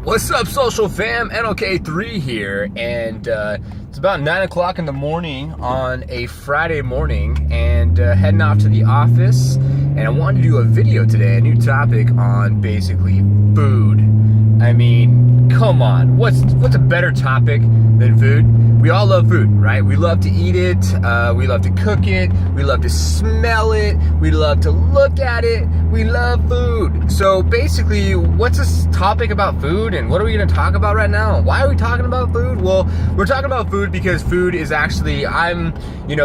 What's up, social fam? NLK3 here, and it's about 9 o'clock in the morning on a Friday morning, and heading off to the office. And I wanted to do a video today, a new topic on basically food. I mean, come on, what's a better topic than food? We all love food, right? We love to eat it, we love to cook it, we love to smell it, we love to look at it, we love food. So basically, what's this topic about food, and what are we gonna talk about right now? Why are we talking about food? Well, we're talking about food because food is actually, I'm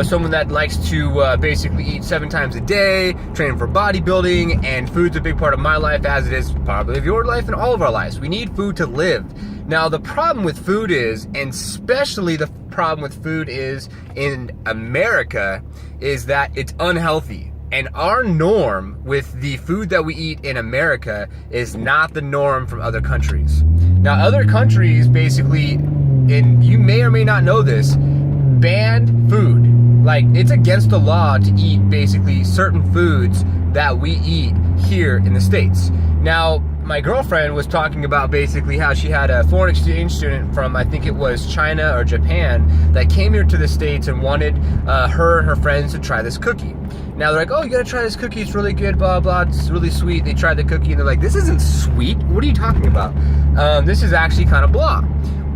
someone that likes to basically eat 7 times a day, train for bodybuilding, and food's a big part of my life, as it is probably of your life and all of our lives. We need food to live. Now, the problem with food is, and especially the problem with food is in America, is that it's unhealthy. And our norm with the food that we eat in America is not the norm from other countries. Now, other countries basically, and you may or may not know this, banned food. Like, it's against the law to eat basically certain foods that we eat here in the States. Now, my girlfriend was talking about basically how she had a foreign exchange student from, I think it was China or Japan, that came here to the States and wanted her and her friends to try this cookie. Now they're like, oh, you gotta try this cookie, it's really good, blah, blah, it's really sweet. They tried the cookie and they're like, this isn't sweet, what are you talking about? This is actually kind of blah.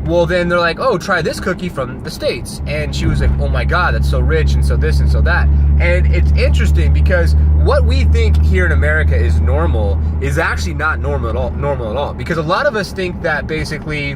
Well, then they're like, oh, try this cookie from the States. And she was like, oh my God, that's so rich and so this and so that. And it's interesting because what we think here in America is normal is actually not normal at all. Because a lot of us think that basically,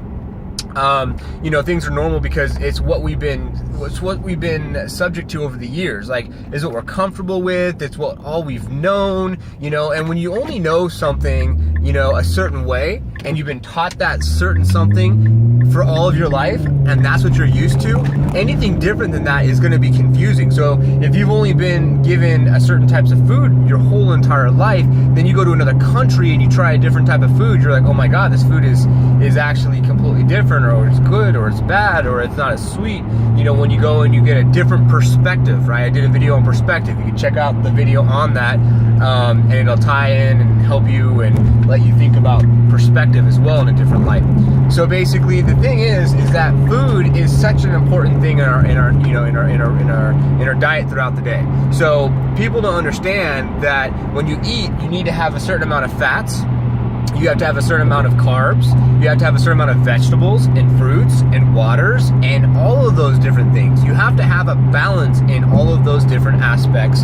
things are normal because it's what we've been subject to over the years. Like, it's what we're comfortable with, it's what all we've known, and when you only know something, a certain way, and you've been taught that certain something for all of your life, and that's what you're used to, anything different than that is going to be confusing. So if you've only been given a certain types of food your whole entire life, then you go to another country and you try a different type of food, you're like, oh my God, this food is actually completely different, or it's good, or it's bad, or it's not as sweet. When you go and you get a different perspective, right? I did a video on perspective. You can check out the video on that, and it'll tie in and help you and let you think about perspective as well in a different light. So basically, the thing is that food is such an important thing in our diet throughout the day. So people don't understand that when you eat, you need to have a certain amount of fats. You have to have a certain amount of carbs, you have to have a certain amount of vegetables and fruits and waters and all of those different things. You have to have a balance in all of those different aspects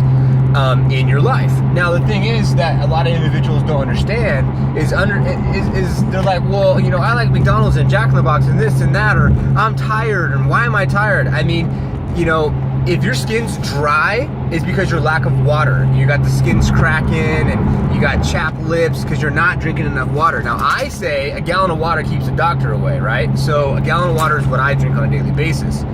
in your life. Now, the thing is that a lot of individuals don't understand is they're like, well, I like McDonald's and Jack in the Box and this and that, or I'm tired, and why am I tired? I mean, if your skin's dry, it's because your lack of water. You got the skin's cracking and you got chapped lips because you're not drinking enough water. Now, I say a gallon of water keeps the doctor away, right? So a gallon of water is what I drink on a daily basis.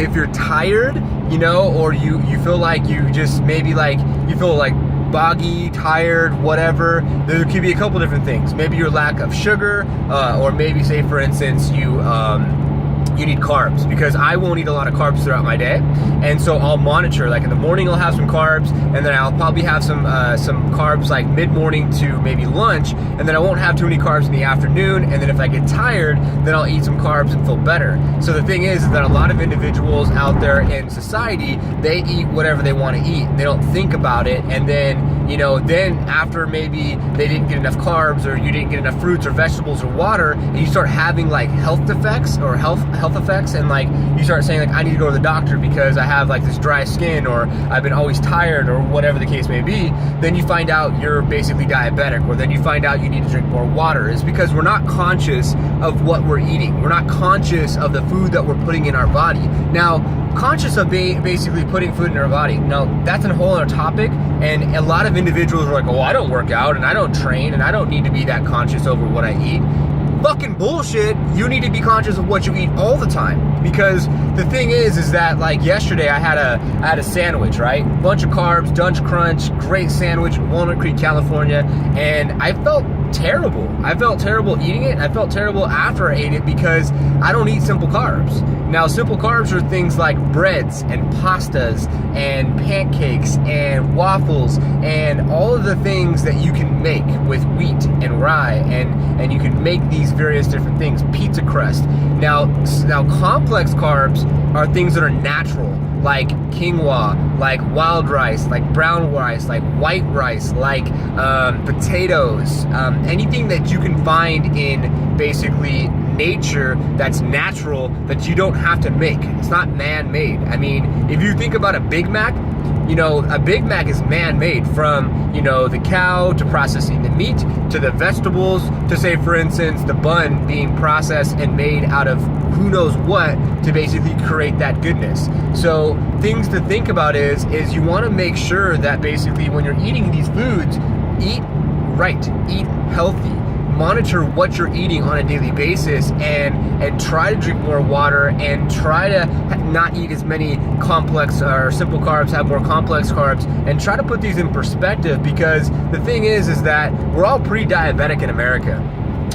If you're tired, or you feel like you just maybe like, you feel like boggy, tired, whatever, there could be a couple different things. Maybe your lack of sugar, or maybe, say for instance, you need carbs, because I won't eat a lot of carbs throughout my day, and so I'll monitor. Like in the morning, I'll have some carbs, and then I'll probably have some carbs like mid-morning to maybe lunch, and then I won't have too many carbs in the afternoon. And then if I get tired, then I'll eat some carbs and feel better. So the thing is that a lot of individuals out there in society, they eat whatever they want to eat. They don't think about it, and then then after maybe they didn't get enough carbs, or you didn't get enough fruits or vegetables or water, and you start having like health effects, and like you start saying like, I need to go to the doctor because I have like this dry skin, or I've been always tired, or whatever the case may be, then you find out you're basically diabetic, or then you find out you need to drink more water. It's because we're not conscious of what we're eating. We're not conscious of the food that we're putting in our body. Now, conscious of basically putting food in our body. Now, that's a whole other topic, and a lot of individuals are like, oh, I don't work out, and I don't train, and I don't need to be that conscious over what I eat. Fucking bullshit. You need to be conscious of what you eat all the time, because the thing is that like yesterday I had a sandwich, right? Bunch of carbs, Dutch Crunch, great sandwich, Walnut Creek, California, and I felt terrible. I felt terrible eating it. I felt terrible after I ate it because I don't eat simple carbs. Now, simple carbs are things like breads and pastas and pancakes and waffles and all of the things that you can make with wheat and rye, and you can make these various different things, pizza crust. Now complex carbs are things that are natural, like quinoa, like wild rice, like brown rice, like white rice, like potatoes, anything that you can find in basically nature that's natural, that you don't have to make. It's not man-made. I mean, if you think about a Big Mac, you know, a Big Mac is man-made, from, you know, the cow to processing the meat to the vegetables to, say, for instance, the bun being processed and made out of who knows what to basically create that goodness. So things to think about is you want to make sure that basically when you're eating these foods, eat right, eat healthy. Monitor what you're eating on a daily basis, and try to drink more water, and try to not eat as many complex or simple carbs, have more complex carbs, and try to put these in perspective, because the thing is that we're all pre-diabetic in America,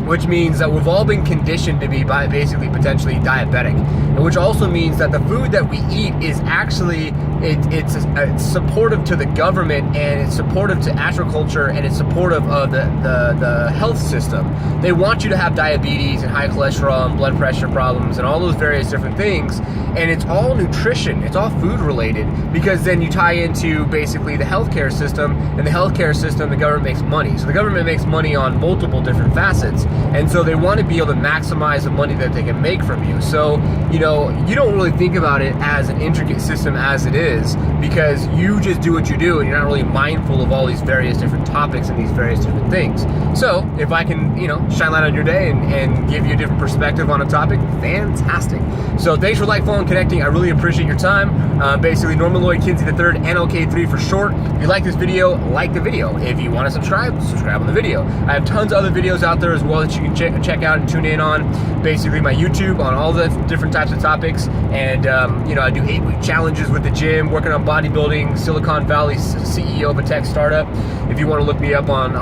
which means that we've all been conditioned to be basically potentially diabetic, and which also means that the food that we eat is actually it's supportive to the government, and it's supportive to agriculture, and it's supportive of the health system. They want you to have diabetes and high cholesterol and blood pressure problems and all those various different things, and it's all nutrition, it's all food related, because then you tie into basically the healthcare system, and the healthcare system, the government makes money. So the government makes money on multiple different facets, and so they want to be able to maximize the money that they can make from you. So, you know, you don't really think about it as an intricate system as it is, because you just do what you do, and you're not really mindful of all these various different topics and these various different things. So if I can, you know, shine light on your day and give you a different perspective on a topic, fantastic. So thanks for following, connecting. I really appreciate your time. Basically, Norman Lloyd Kinsey III, NLK3 for short. If you like this video, like the video. If you want to subscribe on the video. I have tons of other videos out there as well that you can check out and tune in on. Basically, my YouTube on all the different types of topics. And, you know, I do 8-week challenges with the gym, working on bodybuilding, Silicon Valley, CEO of a tech startup. If you want to look me up on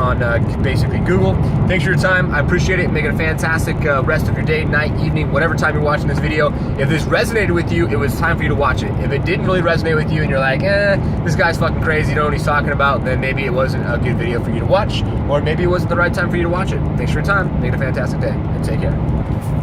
basically Google. Thanks for your time. I appreciate it. Make it a fantastic rest of your day, night, evening, whatever time you're watching this video. If this resonated with you, it was time for you to watch it. If it didn't really resonate with you and you're like, this guy's fucking crazy, you don't know what he's talking about, then maybe it wasn't a good video for you to watch, or maybe it wasn't the right time for you to watch it. Thanks for your time. Make it a fantastic day, and take care.